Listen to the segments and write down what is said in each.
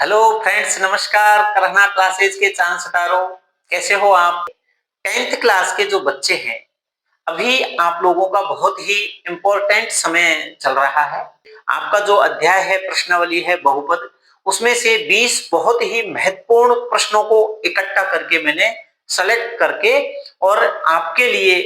Hello friends, नमस्कार। करहना classes के चांद सितारों, कैसे हो आप? 10th क्लास के जो बच्चे हैं, अभी आप लोगों का बहुत ही इम्पोर्टेंट समय चल रहा है। आपका जो अध्याय है प्रश्नावली है बहुपद, उसमें से 20 बहुत ही महत्वपूर्ण प्रश्नों को इकट्ठा करके मैंने सेलेक्ट करके और आपके लिए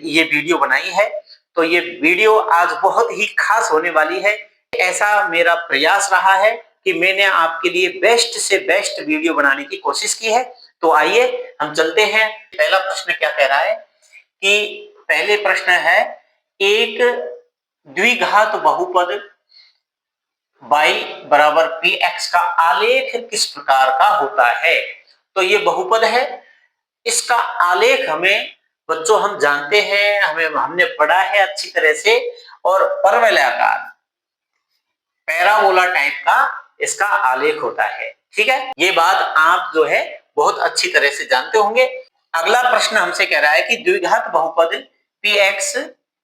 ये वीडियो बनाई है। तो ये वीडियो आज बहुत ही खास होने वाली है। ऐसा मेरा प्रयास रहा है कि मैंने आपके लिए बेस्ट से बेस्ट वीडियो बनाने की कोशिश की है। तो आइए हम चलते हैं। पहला प्रश्न क्या कह रहा है कि पहले प्रश्न है, एक द्विघात बहुपद y बराबर px का आलेख किस प्रकार का होता है? तो ये बहुपद है, इसका आलेख हमें बच्चों हम जानते हैं, हमने पढ़ा है अच्छी तरह से। और परवलयाकार पैराबोला टाइप का इसका आलेख होता है। ठीक है, ये बात आप जो है बहुत अच्छी तरह से जानते होंगे। अगला प्रश्न हमसे कह रहा है कि द्विघात बहुपद px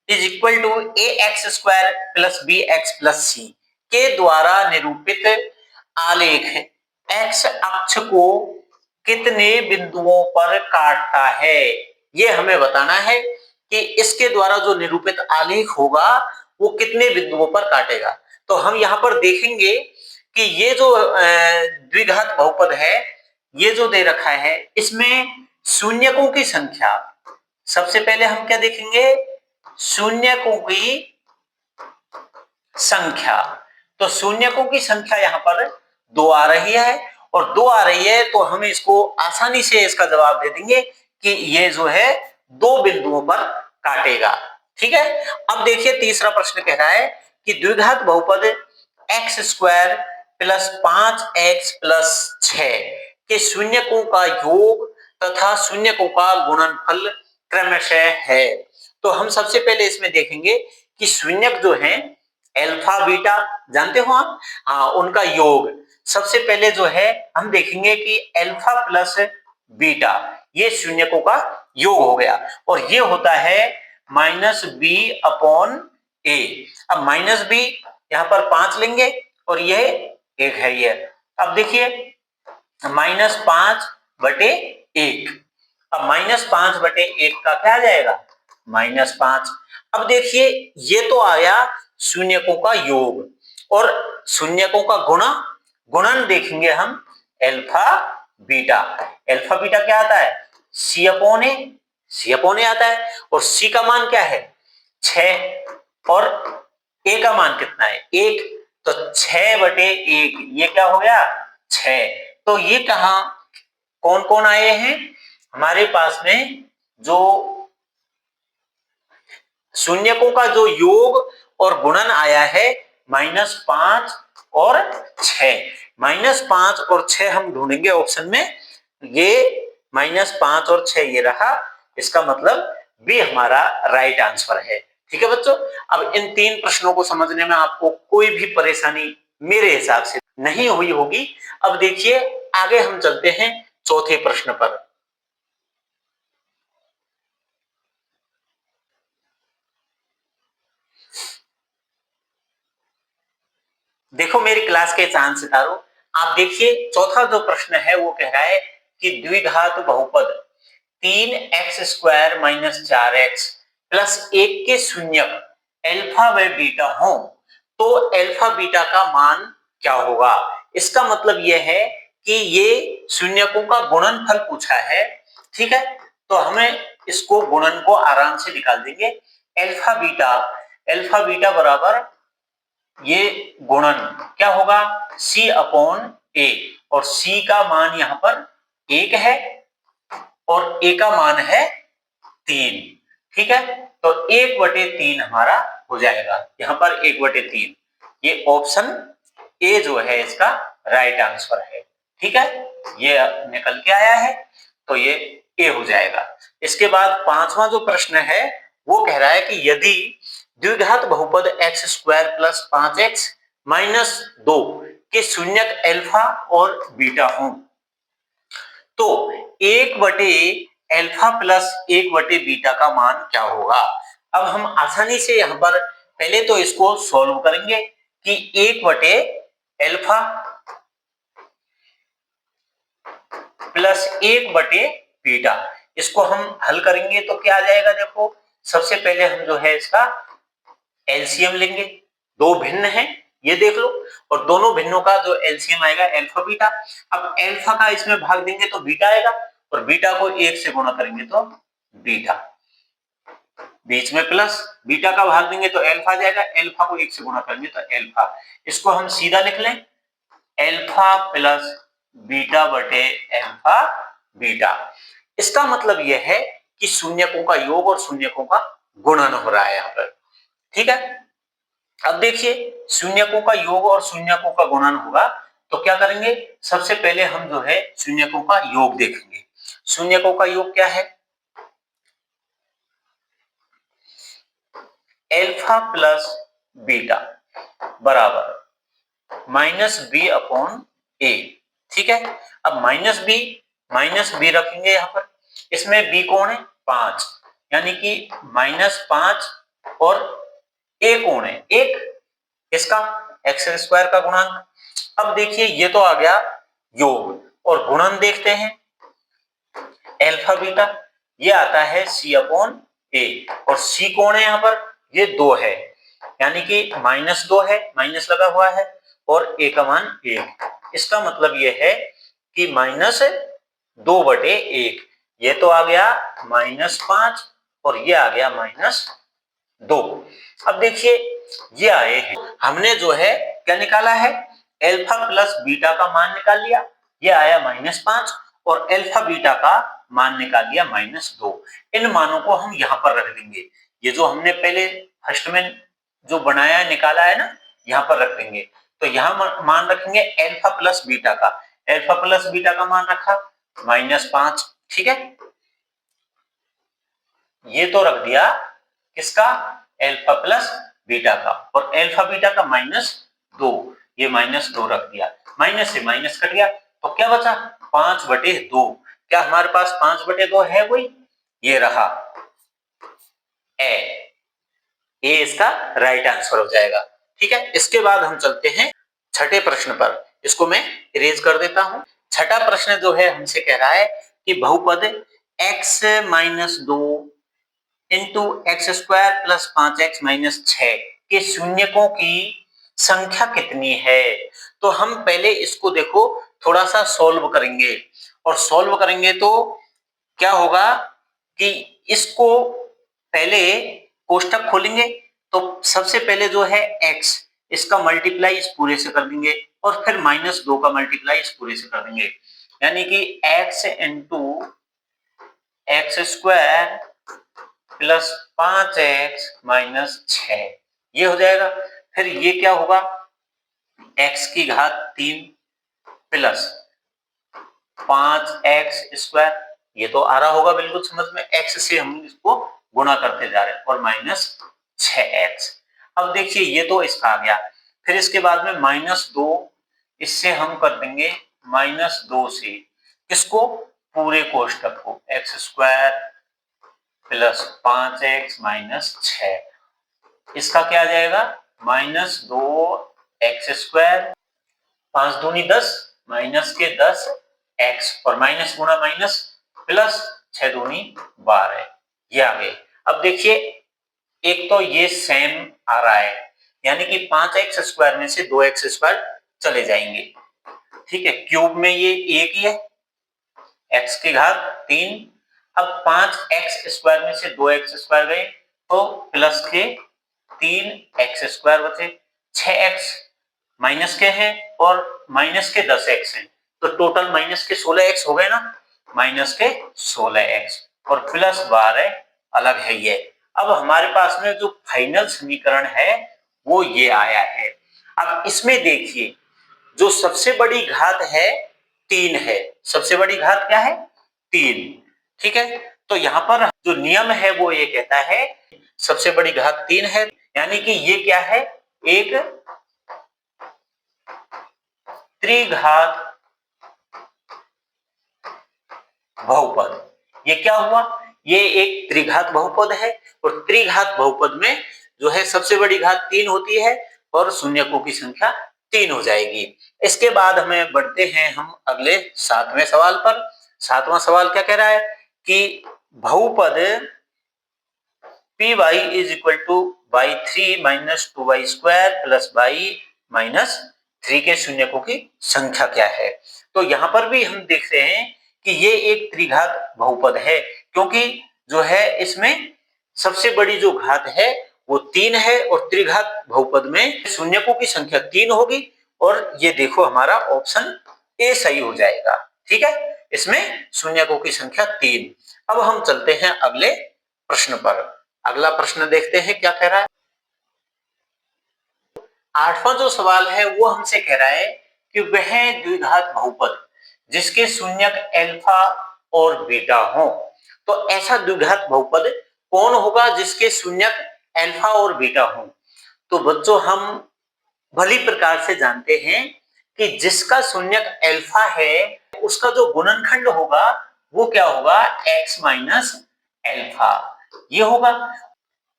is equal to ax square plus bx plus c के द्वारा निरूपित आलेख x अक्ष को कितने बिंदुओं पर काटता है? ये हमें बताना है कि इसके द्वारा जो निरूपित आलेख होगा वो कितने बिंदुओं पर काटेगा। तो हम यहाँ पर देखेंगे कि ये जो द्विघात बहुपद है, ये जो दे रखा है, इसमें शून्यकों की संख्या, सबसे पहले हम क्या देखेंगे? शून्यकों की संख्या। तो शून्यकों की संख्या यहाँ पर 2 आ रही है, और 2 आ रही है तो हम इसको आसानी से इसका जवाब दे देंगे कि ये जो है 2 बिंदुओं पर काटेगा। ठीक है, अब देखिए तीसरा प्रश्न कह रहा है कि द्विघात बहुपद x square plus 5x plus 6 के शून्यकों का योग तथा शून्यकों का गुणनफल क्रमशः है। तो हम सबसे पहले इसमें देखेंगे कि शून्यक जो है अल्फा बीटा, जानते हो आप? हाँ, उनका योग सबसे पहले जो है हम देखेंगे कि अल्फा प्लस बीटा, ये शून्यकों का योग हो गया, और ये होता है माइनस बी अपॉन ए। अब माइनस बी यहाँ पर 5 लेंगे और यह 1 है ये। अब देखिए -5/1। अब -5/1 का क्या आ जाएगा? -5। अब देखिए ये तो आया शून्यकों का योग, और शून्यकों का गुणन देखेंगे हम अल्फा बीटा। अल्फा बीटा क्या आता है? सी अपॉन ए आता है, और सी का मान क्या है? 6, और ए का मान कितना है? 1। तो 6/1, ये क्या हो गया? 6। तो ये कहा कौन कौन आए हैं हमारे पास में? जो शून्यकों का जो योग और गुणन आया है -5 और 6। -5 और 6 हम ढूंढेंगे ऑप्शन में, ये -5 और 6 ये रहा, इसका मतलब बी हमारा राइट आंसर है। ठीक है बच्चों, अब इन 3 प्रश्नों को समझने में आपको कोई भी परेशानी मेरे हिसाब से नहीं हुई होगी। अब देखिए आगे हम चलते हैं चौथे प्रश्न पर। देखो मेरी क्लास के चांद सितारों, आप देखिए चौथा जो प्रश्न है वो कह रहा है कि द्विघात बहुपद 3x square minus 4x plus 1 के शून्यक अल्फा व बीटा हो तो अल्फा बीटा का मान क्या होगा? इसका मतलब यह है कि ये शून्यकों का गुणनफल पूछा है। ठीक है, तो हमें इसको गुणन को आराम से निकाल देंगे। अल्फा बीटा बराबर ये गुणन क्या होगा? c अपॉन ए, और c का मान यहाँ पर 1 है और a का मान है 3। ठीक है, तो 1/3 हमारा हो जाएगा यहाँ पर 1/3। ये ऑप्शन ए जो है इसका राइट आंसर है। ठीक है, ये निकल के आया है, तो ये ए हो जाएगा। इसके बाद पांचवा जो प्रश्न है वो कह रहा है कि यदि द्विघात बहुपद x square plus 5x minus 2 के शून्यक अल्फा और बीटा हों तो 1/अल्फा प्लस 1/बीटा का मान क्या होगा? अब हम आसानी से यहाँ पर पहले तो इसको सॉल्व करेंगे कि 1/अल्फा प्लस 1 बटे बीटा। इसको हम हल करेंगे तो क्या आ जाएगा, देखो सबसे पहले हम जो है इसका एलसीएम लेंगे। दो भिन्न हैं ये देख लो, और दोनों भिन्नों का जो एलसीएम आएगा अल्फा बीटा। अब अल्फा का इसमें भाग देंगे तो बीटा आएगा, और बीटा को 1 से गुणा करेंगे तो बीटा, बीच में प्लस, बीटा का भाग देंगे तो अल्फा जाएगा, अल्फा को 1 से गुणा करेंगे तो अल्फा। इसको हम सीधा लिख लें, अल्फा प्लस बीटा बटे अल्फा बीटा। इसका मतलब यह है कि शून्यकों का योग और शून्यकों का गुणन हो रहा है यहाँ पर। ठीक है, अब देखिए शून्यकों का योग और शून्यकों का गुणन होगा तो क्या करेंगे, सबसे पहले हम जो है शून्यकों का योग देखेंगे। शून्यकों का योग क्या है, अल्फा प्लस बीटा बराबर माइनस बी अपॉन ए। ठीक है, अब माइनस बी रखेंगे यहाँ पर, इसमें बी कौन है 5, यानी कि -5 और ए कौन है 1, इसका एक्स स्क्वायर का गुणांक। अब देखिए ये तो आ गया योग, और गुणन देखते हैं अल्फा बीटा, ये आता है सी अपॉन ए, और सी कौन है यहाँ पर, ये 2 है, यानी कि -2 है, माइनस लगा हुआ है, और ए का मान 1। इसका मतलब ये है कि -2 बटे 1, ये तो आ गया -5 और ये आ गया -2। अब देखिए ये आए हैं, हमने जो है क्या निकाला है, अल्फा प्लस बीटा का मान निकाल लिया, ये आया -5, और अल्फा बीटा का मान निकाल लिया -2। इन मानों को हम यहाँ पर रख देंगे, ये जो हमने पहले फर्स्ट में जो बनाया है निकाला है ना, यहाँ पर रख देंगे। तो यहाँ मान रखेंगे अल्फा प्लस बीटा का, अल्फा प्लस बीटा का मान रखा -5। ठीक है, ये तो रख दिया किसका, अल्फा प्लस बीटा का, और अल्फा बीटा का -2, ये -2 रख दिया, माइनस से माइनस कट गया तो क्या बचा 5/2। क्या हमारे पास 5/2 है कोई, ये रहा ए इसका राइट आंसर हो जाएगा। ठीक है, इसके बाद हम चलते हैं छठे प्रश्न पर, इसको मैं इरेज कर देता हूं। छठा प्रश्न जो है हमसे कह रहा है कि बहुपद x-2 into x square plus 5x minus 6 के शून्यकों की संख्या कितनी है। तो हम पहले इसको देखो थोड़ा सा सॉल्व करेंगे, और सॉल्व करेंगे तो क्या होगा कि इसको पहले कोष्टक खोलेंगे, तो सबसे पहले जो है x, इसका मल्टीप्लाई इस पूरे से कर देंगे, और फिर -2 का मल्टीप्लाई इस पूरे से कर देंगे, यानी कि x into x square plus 5x minus 6, ये हो जाएगा। फिर ये क्या होगा, x की घात 3 प्लस 5x स्क्वायर, ये तो आ रहा होगा बिल्कुल समझ में, x से हम इसको गुणा करते जा रहे हैं, और -6x। अब देखिए ये तो इसका आ गया, फिर इसके बाद में -2, इससे हम कर देंगे -2 से किसको, पूरे कोष्टक को, x square plus 5x minus 6, इसका क्या आ जाएगा -2x स्क्वायर, 5 दूनी 10, माइनस के 10x, और माइनस गुणा माइनस प्लस 6 दूनी 12, ये आ गए। अब देखिए एक तो ये सेम आ रहा है, यानी कि 5x स्क्वायर में से 2x स्क्वायर चले जाएंगे। ठीक है, क्यूब में ये एक ही है, x की घात 3, अब 5x स्क्वायर में से 2x स्क्वायर गए तो प्लस के 3x स्क्वायर बचे, 6x माइनस के हैं और माइनस के 10x हैं, तो टोटल माइनस के 16x हो गए ना, माइनस के 16x और प्लस 12 अलग है ये। अब हमारे पास में जो फाइनल समीकरण है वो ये आया है। अब इसमें देखिए जो सबसे बड़ी घात है 3 है, सबसे बड़ी घात क्या है 3। ठीक है, तो यहाँ पर जो नियम है वो ये कहता है सबसे बड़ी घात 3 है, यानी कि ये क्या है, एक त्रिघात बहुपद। ये क्या हुआ, ये एक त्रिघात बहुपद है, और त्रिघात बहुपद में जो है सबसे बड़ी घात 3 होती है और शून्यकों की संख्या 3 हो जाएगी। इसके बाद हमें बढ़ते हैं हम अगले 7वें सवाल पर। 7वां सवाल क्या कह रहा है कि बहुपद P Y is equal to by 3 minus 2y square plus by minus 3 के शून्यकों की संख्या क्या है। तो यहां पर भी हम देख रहे हैं कि ये एक त्रिघात बहुपद है, क्योंकि जो है इसमें सबसे बड़ी जो घात है वो 3 है और त्रिघात बहुपद में शून्यकों की संख्या 3 होगी और ये देखो हमारा ऑप्शन ए सही हो जाएगा। ठीक है, इसमें शून्यकों की संख्या 3। अब हम चलते हैं अगले प्रश्न पर। अगला प्रश्न देखते हैं क्या कह रहा है। 8वां जो सवाल है वो हमसे कह रहा है कि वह द्विघात बहुपद जिसके शून्यक अल्फा और बीटा हो। तो ऐसा द्विघात बहुपद कौन होगा जिसके शून्यक अल्फा और बीटा हो। तो बच्चों हम भली प्रकार से जानते हैं कि जिसका शून्यक अल्फा है उसका जो गुणनखंड होगा वो क्या होगा, x माइनस अल्फा ये होगा,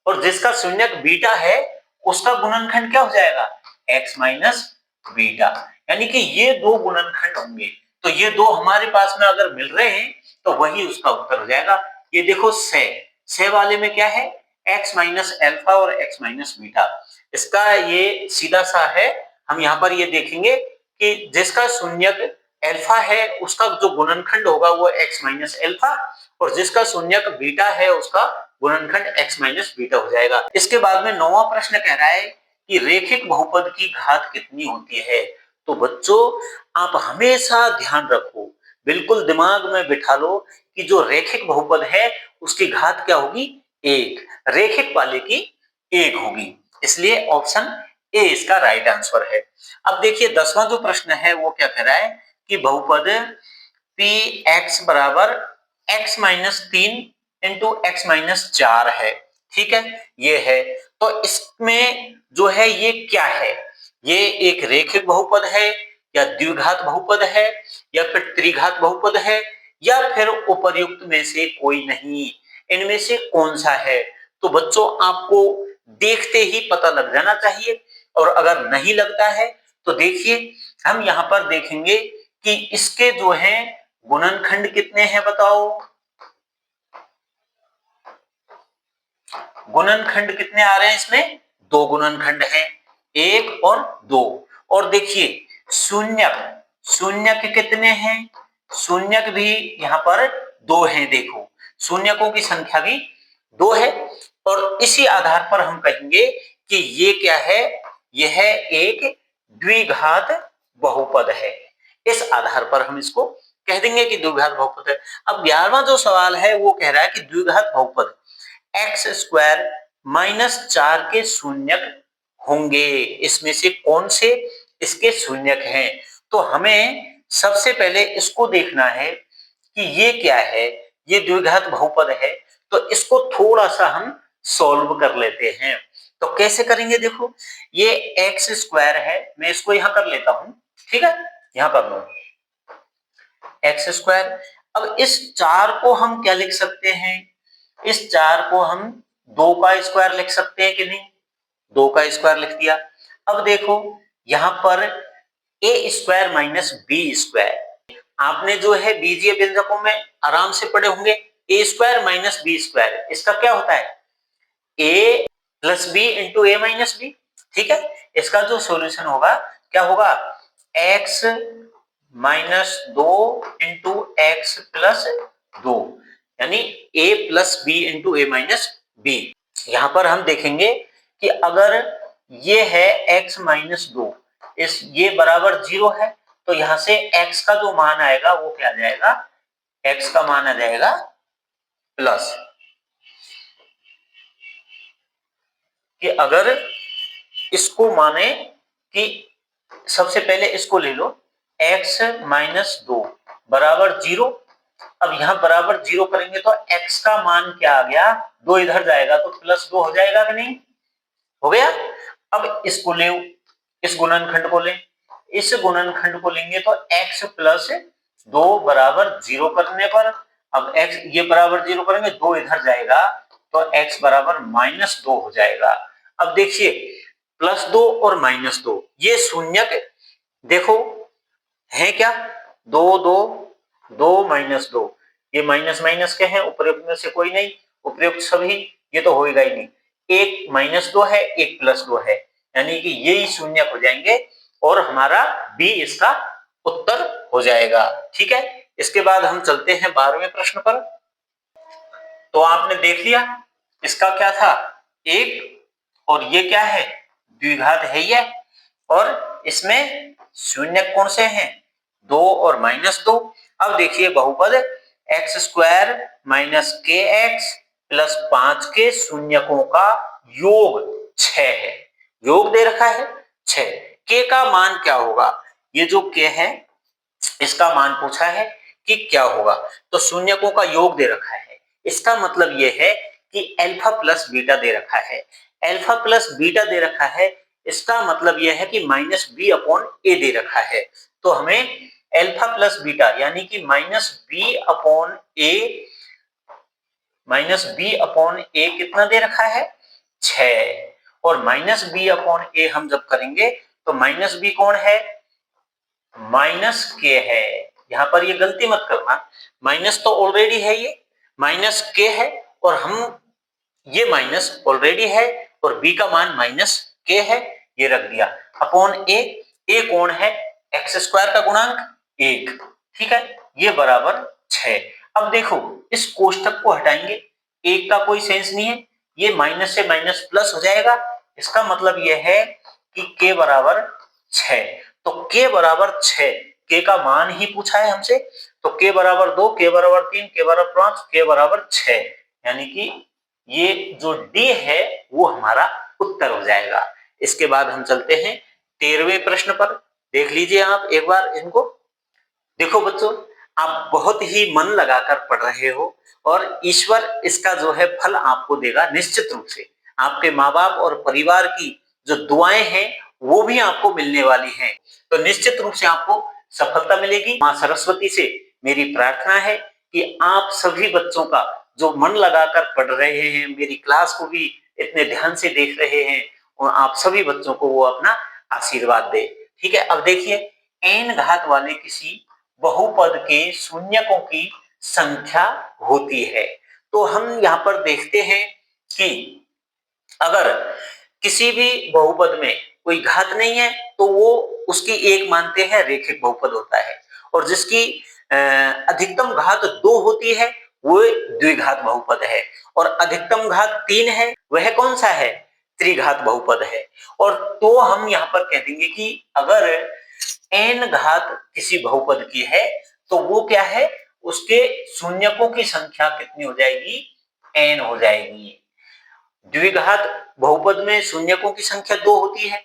और जिसका शून्यक बीटा है उसका गुणनखंड क्या हो जाएगा, x माइनस बीटा। यानी कि ये दो गुणनखंड होंगे, तो ये दो हमारे पास में अगर मिल रहे हैं तो वही उसका उत्तर हो जाएगा। ये देखो से वाले में क्या है, x माइनस अल्फा और x माइनस बीटा। इसका ये सीधा सा है, हम यहाँ पर ये देखेंगे कि जिसका शून्यक अल्फा है उसका जो गुणनखंड होगा वो x माइनस अल्फा, और जिसका शून्यक बीटा है उसका गुणनखंड x माइनस बीटा हो जाएगा। इसके बाद में 9वां प्रश्न कह रहा है कि रेखिक बहुपद की घात कितनी होती है। तो बच्चों आप हमेशा ध्यान रखो, बिल्कुल दिमाग में बिठा लो कि जो रेखिक बहुपद है उसकी घात क्या होगी, 1। रेखिक वाले की 1 होगी, इसलिए ऑप्शन ए इसका राइट आंसर है। अब देखिए 10वां जो प्रश्न है वो क्या कह रहा है कि बहुपद पी एक्स बराबर x minus 3 into x minus 4 है। ठीक है, ये है। तो इसमें जो है ये क्या है, ये एक रेखिक बहुपद है या द्विघात बहुपद है या फिर त्रिघात बहुपद है या फिर उपर्युक्त में से कोई नहीं, इनमें से कौन सा है। तो बच्चों आपको देखते ही पता लग जाना चाहिए, और अगर नहीं लगता है तो देखिए हम यहाँ पर देखेंगे कि इसके जो है गुणनखंड कितने हैं बताओ, गुणनखंड कितने आ रहे हैं इसमें, 2 गुणनखंड हैं, 1 और 2। और देखिए शून्यक, शून्यक कितने हैं, शून्यक भी यहाँ पर 2 हैं। देखो शून्यकों की संख्या भी 2 है, और इसी आधार पर हम कहेंगे कि ये क्या है, यह एक द्विघात बहुपद है। इस आधार पर हम इसको कह देंगे कि द्विघात बहुपद है। अब 11वां जो सवाल है वो कह रहा है कि द्विघात बहुपद एक्स स्क्वायर माइनस 4 के शून्यक होंगे, इसमें से कौन से इसके शून्यक हैं। तो हमें सबसे पहले इसको देखना है कि ये क्या है, ये द्विघात बहुपद है, तो इसको थोड़ा सा हम सॉल्व कर लेते हैं। तो कैसे करेंगे, देखो ये एक्स स्क्वायर है, मैं इसको यहां कर लेता हूं, ठीक है, यहां कर लो एक्स स्क्वायर। अब इस 4 को हम क्या लिख सकते हैं, इस 4 को हम 2 का स्क्वायर लिख सकते हैं कि नहीं, 2 का स्क्वायर लिख दिया। अब देखो यहां पर ए स्क्वायर माइनस बी स्क्वायर, आपने जो है बीजीय व्यंजकों में आराम से पढ़े होंगे, A square minus B square इसका क्या होता है, A plus B into A minus B. ठीक है, इसका जो सॉल्यूशन होगा क्या होगा, X minus 2 into X plus 2, यानी a plus B into A minus B. यहां पर हम देखेंगे कि अगर ये है x माइनस 2, इस ये बराबर 0 है, तो यहां से x का जो मान आएगा वो क्या आ जाएगा, x का मान आ जाएगा प्लस, कि अगर इसको माने कि सबसे पहले इसको ले लो x माइनस 2 बराबर 0। अब यहां बराबर 0 करेंगे तो x का मान क्या आ गया, 2 इधर जाएगा तो प्लस 2 हो जाएगा कि नहीं, हो गया। अब इसको ले, इस गुणनखंड को ले, इस गुणनखंड को लेंगे तो x प्लस 2 बराबर 0 करने पर, अब x ये बराबर 0 करेंगे, 2 इधर जाएगा तो x बराबर माइनस 2 हो जाएगा। अब देखिए प्लस 2 और माइनस 2 ये शून्यक देखो है क्या, 2 2 2 माइनस 2, ये माइनस माइनस के हैं, उपयुक्त में से कोई नहीं, उपयुक्त सभी, ये तो होएगा ही नहीं। एक माइनस 2 है, एक प्लस 2 है, यानी कि यही शून्य हो जाएंगे और हमारा बी इसका उत्तर हो जाएगा। ठीक है, इसके बाद हम चलते हैं 12वें प्रश्न पर। तो आपने देख लिया इसका क्या था, एक, और ये क्या है, द्विघात है ये, और इसमें शून्य कौन से हैं, 2 और माइनस 2। अब देखिए बहुपद एक्स स्क्वायर माइनस के एक्स प्लस 5 के शून्यकों का योग 6 है, योग दे रखा है 6, के का मान क्या होगा, ये जो के है इसका मान पूछा है कि क्या होगा, तो शून्यकों का योग दे रखा है, इसका मतलब यह है कि अल्फा प्लस बीटा दे रखा है, अल्फा प्लस बीटा दे रखा है, इसका मतलब यह है कि माइनस बी अपॉन ए दे रखा है, तो हमें अल्फा प्लस बीटा यानी कि माइनस बी अपॉन ए, माइनस बी अपॉन ए कितना दे रखा है 6, और माइनस बी अपॉन ए हम जब करेंगे तो माइनस बी कौन है, माइनस के है, यहां पर ये गलती मत करना, माइनस तो ऑलरेडी है, ये माइनस के है और हम ये माइनस ऑलरेडी है और बी का मान माइनस के है, ये रख दिया अपॉन ए, ए कौन है, एक्स स्क्वायर का गुणांक 1, ठीक है, ये बराबर 6। अब देखो इस कोष्टक को हटाएंगे, एक का कोई सेंस नहीं है, ये माइनस से माइनस प्लस हो जाएगा, इसका मतलब यह है कि के बराबर 6, तो के बराबर 6, के का मान ही पूछा है हमसे, तो के बराबर 2, के बराबर 3, के बराबर 5, के बराबर 6, यानी कि ये जो डी है वो हमारा उत्तर हो जाएगा। इसके बाद हम चलते हैं 13वें प्रश्न पर, देख लीजिए आप एक बार इनको। देखो बच्चों, आप बहुत ही मन लगाकर पढ़ रहे हो और ईश्वर इसका जो है फल आपको देगा निश्चित रूप से, आपके माँ बाप और परिवार की जो दुआएं हैं वो भी आपको मिलने वाली हैं, तो निश्चित रूप से आपको सफलता मिलेगी। माँ सरस्वती से मेरी प्रार्थना है कि आप सभी बच्चों का जो मन लगाकर पढ़ रहे हैं, मेरी क्लास को भी इतने ध्यान से देख रहे हैं, और आप सभी बच्चों को वो अपना आशीर्वाद दे। ठीक है, अब देखिए एन घात वाले किसी बहुपद के शून्यकों की संख्या होती है, तो हम यहाँ पर देखते हैं कि अगर किसी भी बहुपद में कोई घात नहीं है तो वो उसकी एक मानते हैं रेखिक बहुपद होता है, और जिसकी अधिकतम घात 2 होती है वो द्विघात बहुपद है, और अधिकतम घात 3 है वह कौन सा है, त्रिघात बहुपद है। और तो हम यहाँ पर कह देंगे कि अगर n घात किसी बहुपद की है तो वो क्या है, उसके शून्यकों की संख्या कितनी हो जाएगी, n हो जाएगी। द्विघात बहुपद में शून्यकों की संख्या 2 होती है,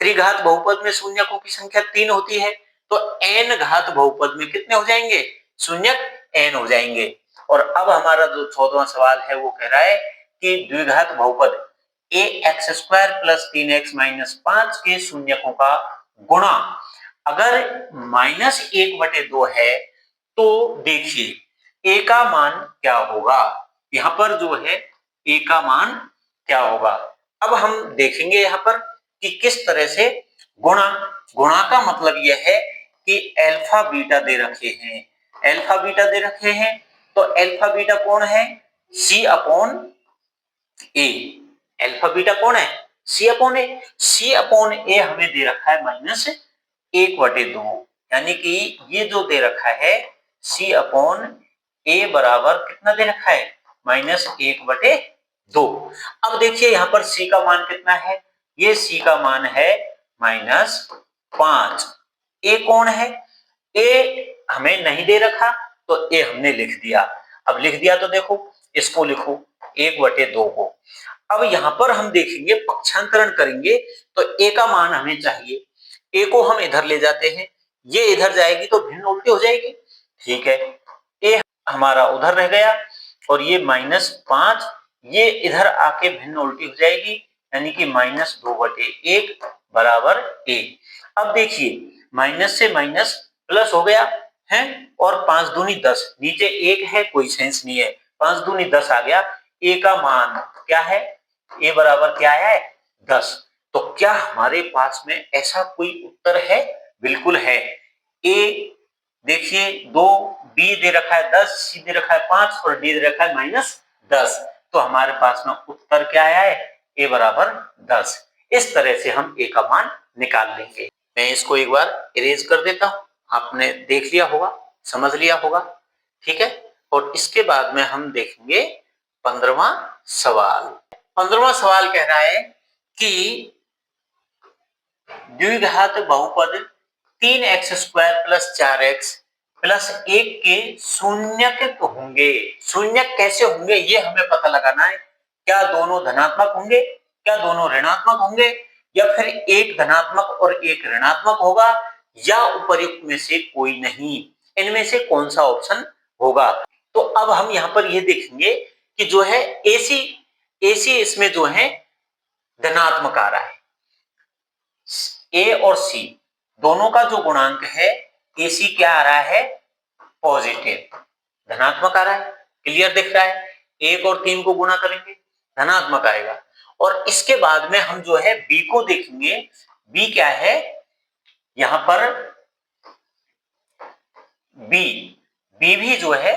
त्रिघात बहुपद में शून्यकों की संख्या 3 होती है, तो n घात बहुपद में कितने हो जाएंगे, शून्यक n हो जाएंगे। और अब हमारा जो 14वां सवाल है वो कह रहा है कि द्विघात बहुपद a x square plus 3x minus 5 के शून्यकों का गुणा अगर -1/2 है तो देखिए ए का मान क्या होगा, यहाँ पर जो है ए का मान क्या होगा। अब हम देखेंगे यहाँ पर कि किस तरह से गुणा, गुणा का मतलब यह है कि अल्फा बीटा दे रखे हैं, अल्फा बीटा दे रखे हैं, तो अल्फा बीटा कौन है, सी अपॉन ए, अल्फा बीटा कौन है, सी अपॉन ए, सी अपॉन ए हमें दे रखा है -1/2, यानी कि ये जो दे रखा है सी अपॉन ए बराबर कितना दे रखा है, -1/2। अब देखिए यहाँ पर सी का मान कितना है, ये सी का मान है -5, ए कौन है, ए हमें नहीं दे रखा तो ए हमने लिख दिया, अब लिख दिया तो देखो इसको लिखो 1/2 को। अब यहाँ पर हम देखेंगे पक्षांतरण करेंगे तो ए का मान हमें चाहिए, ए को हम इधर ले जाते हैं, ये इधर जाएगी तो भिन्न उल्टी हो जाएगी, ठीक है, ए हमारा उधर रह गया और ये -5 ये इधर आके भिन्न उल्टी हो जाएगी, यानी कि -2/1 बराबर ए। अब देखिए माइनस से माइनस प्लस हो गया है, और 5 दूनी 10, नीचे 1 है कोई सेंस नहीं है, 5 दूनी 10 आ गया, ए का मान क्या है, ए बराबर क्या है 10। तो क्या हमारे पास में ऐसा कोई उत्तर है, बिल्कुल है। ए देखिए 2 बी दे रखा है 10, सी दे रखा है 5 और डी दे रखा है -10। तो हमारे पास में उत्तर क्या आया है? ए बराबर 10। इस तरह से हम ए का मान निकाल लेंगे। मैं इसको एक बार इरेज कर देता हूं, आपने देख लिया होगा, समझ लिया होगा, ठीक है। और इसके बाद में हम देखेंगे 15वां सवाल। 15वां सवाल कह रहा है कि द्विघात बहुपद 3x² + 4x + 1 के शून्यक होंगे। शून्यक कैसे होंगे ये हमें पता लगाना है। क्या दोनों धनात्मक होंगे, क्या दोनों ऋणात्मक होंगे, या फिर एक धनात्मक और एक ऋणात्मक होगा, या उपर्युक्त में से कोई नहीं, इनमें से कौन सा ऑप्शन होगा। तो अब हम यहाँ पर ये देखेंगे कि जो है एसी इसमें जो है धनात्मक आ रहा है। ए और सी दोनों का जो गुणांक है एसी क्या आ रहा है? पॉजिटिव, धनात्मक आ रहा है। क्लियर दिख रहा है? 1 और 3 को गुणा करेंगे धनात्मक आएगा। और इसके बाद में हम जो है बी को देखेंगे। बी क्या है? यहां पर बी भी जो है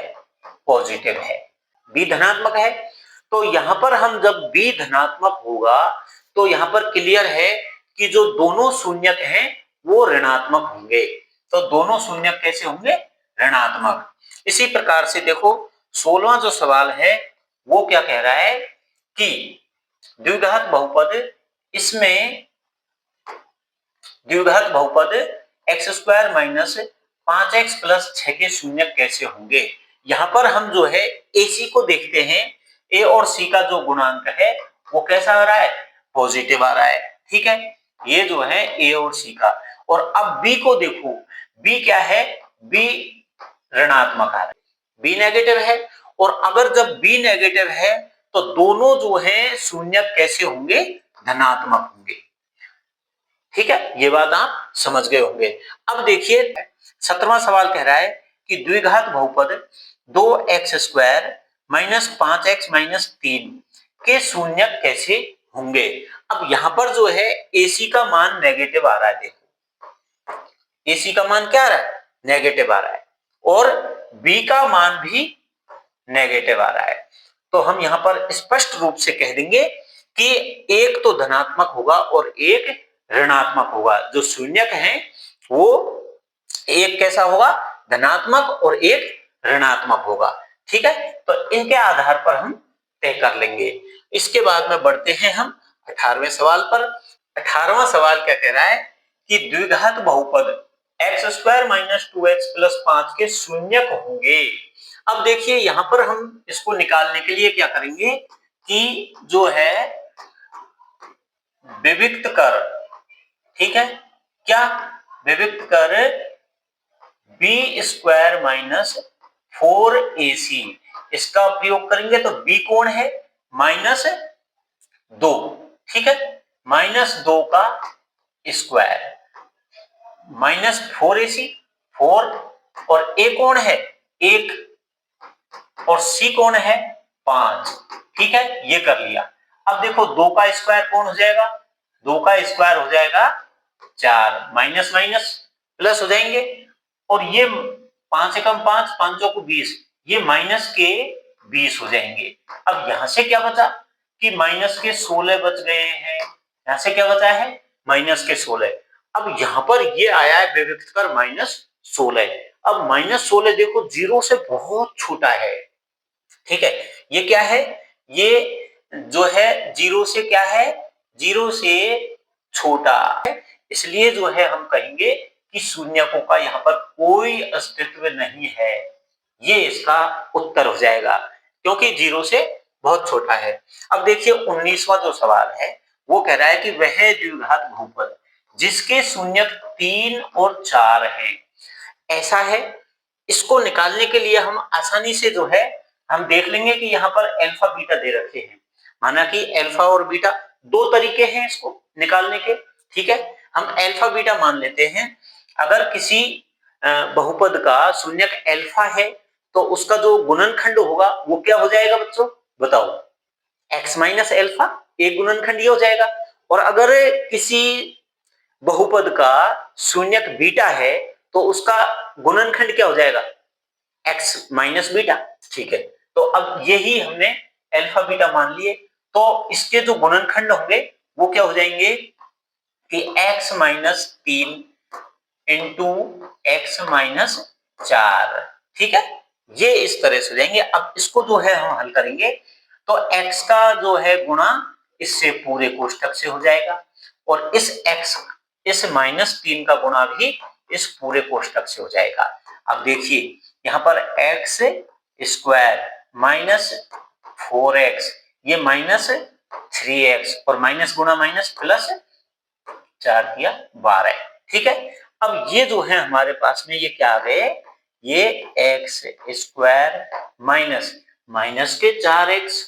पॉजिटिव है, बी धनात्मक है। तो यहां पर हम जब बी धनात्मक होगा तो यहां पर क्लियर है कि जो दोनों शून्यक हैं वो ऋणात्मक होंगे। तो दोनों शून्यक कैसे होंगे? ऋणात्मक। इसी प्रकार से देखो 16वां जो सवाल है वो क्या कह रहा है कि द्विघात बहुपद, इसमें द्विघात बहुपद x² - 5x + 6 के शून्यक कैसे होंगे। यहां पर हम जो है AC को देखते हैं। ए और सी का जो गुणांक है वो कैसा आ रहा है? पॉजिटिव आ रहा है, ठीक है। ये जो है ए और सी का। और अब बी को देखो, बी क्या है? बी ऋणात्मक आ रहा है, बी नेगेटिव है। और अगर जब बी नेगेटिव है तो दोनों जो है शून्यक कैसे होंगे? धनात्मक होंगे, ठीक है। ये बात आप समझ गए होंगे। अब देखिए 17वां सवाल कह रहा है कि द्विघात बहुपद 2x² - 5x - 3 के शून्यक कैसे होंगे। अब यहां पर जो है AC का मान नेगेटिव आ रहा है। देखो AC का मान क्या आ रहा है? नेगेटिव आ रहा है। और B का मान भी नेगेटिव आ रहा है। तो हम यहां पर स्पष्ट रूप से कह देंगे कि एक तो धनात्मक होगा और एक ऋणात्मक होगा। जो शून्यक है वो एक कैसा होगा? धनात्मक, और एक ऋणात्मक होगा, ठीक है। तो इनके आधार पर हम तय कर लेंगे। इसके बाद में बढ़ते हैं हम 18वें सवाल पर। 18वां सवाल क्या कह रहा है कि द्विघात बहुपद x² - 2x + 5 के शून्यक होंगे। अब देखिए यहां पर हम इसको निकालने के लिए क्या करेंगे कि जो है विविक्त कर, ठीक है। क्या? विविक्त कर b² - 4ac, इसका प्रयोग करेंगे तो b कौन है? -2, ठीक है। -2 का स्क्वायर -4ac, 4, और a कौन है? 1, और c कौन है? 5, ठीक है। ये कर लिया। अब देखो 2 का स्क्वायर कौन हो जाएगा? 2 का स्क्वायर हो जाएगा 4, माइनस माइनस प्लस हो जाएंगे। और ये 5 से कम 5, 5 को 20, ये माइनस के 20 हो जाएंगे। अब यहां से क्या बचा कि माइनस के 16 बच गए हैं। यहां से क्या बचा है? माइनस के 16। अब यहां पर ये आया है विविक्त कर -16। अब -16 देखो जीरो से बहुत छोटा है, ठीक है। ये क्या है? ये जो है जीरो से क्या है? जीरो से छोटा है। इसलिए जो है हम कहेंगे कि शून्यकों का यहाँ पर कोई अस्तित्व नहीं है। ये इसका उत्तर हो जाएगा क्योंकि जीरो से बहुत छोटा है। अब देखिए 19वां जो सवाल है वो कह रहा है कि वह द्विघात बहुपद जिसके शून्यक 3 और 4 हैं, ऐसा है। इसको निकालने के लिए हम आसानी से जो है हम देख लेंगे कि यहाँ पर अल्फा बीटा दे रखे हैं। माना कि अल्फा और बीटा दो तरीके हैं इसको निकालने के, ठीक है। हम अल्फा बीटा मान लेते हैं। अगर किसी बहुपद का शून्यक अल्फा है तो उसका जो गुणनखंड होगा वो क्या हो जाएगा बच्चों? बताओ। x माइनस अल्फा, एक गुणनखंड ये हो जाएगा। और अगर किसी बहुपद का शून्यक बीटा है तो उसका गुणनखंड क्या हो जाएगा? एक्स माइनस बीटा, ठीक है। तो अब यही हमने अल्फा बीटा मान लिए, तो इसके जो गुणनखंड होंगे वो क्या हो जाएंगे कि x minus 3 into x minus 4, ठीक है। ये इस तरह से हो जाएंगे। अब इसको जो है हम हल करेंगे तो x का जो है गुणा इससे पूरे कोष्ठक से हो जाएगा और इस माइनस 3 का गुणा भी इस पूरे कोष्ठक से हो जाएगा। अब देखिए यहाँ पर एक्स स्क्वायर माइनस 4x, ये माइनस 3x और माइनस गुणा माइनस प्लस 4 दिया 12, ठीक है। अब ये जो है हमारे पास में ये क्या आ गए, ये एक्स स्क्वायर माइनस माइनस के 4x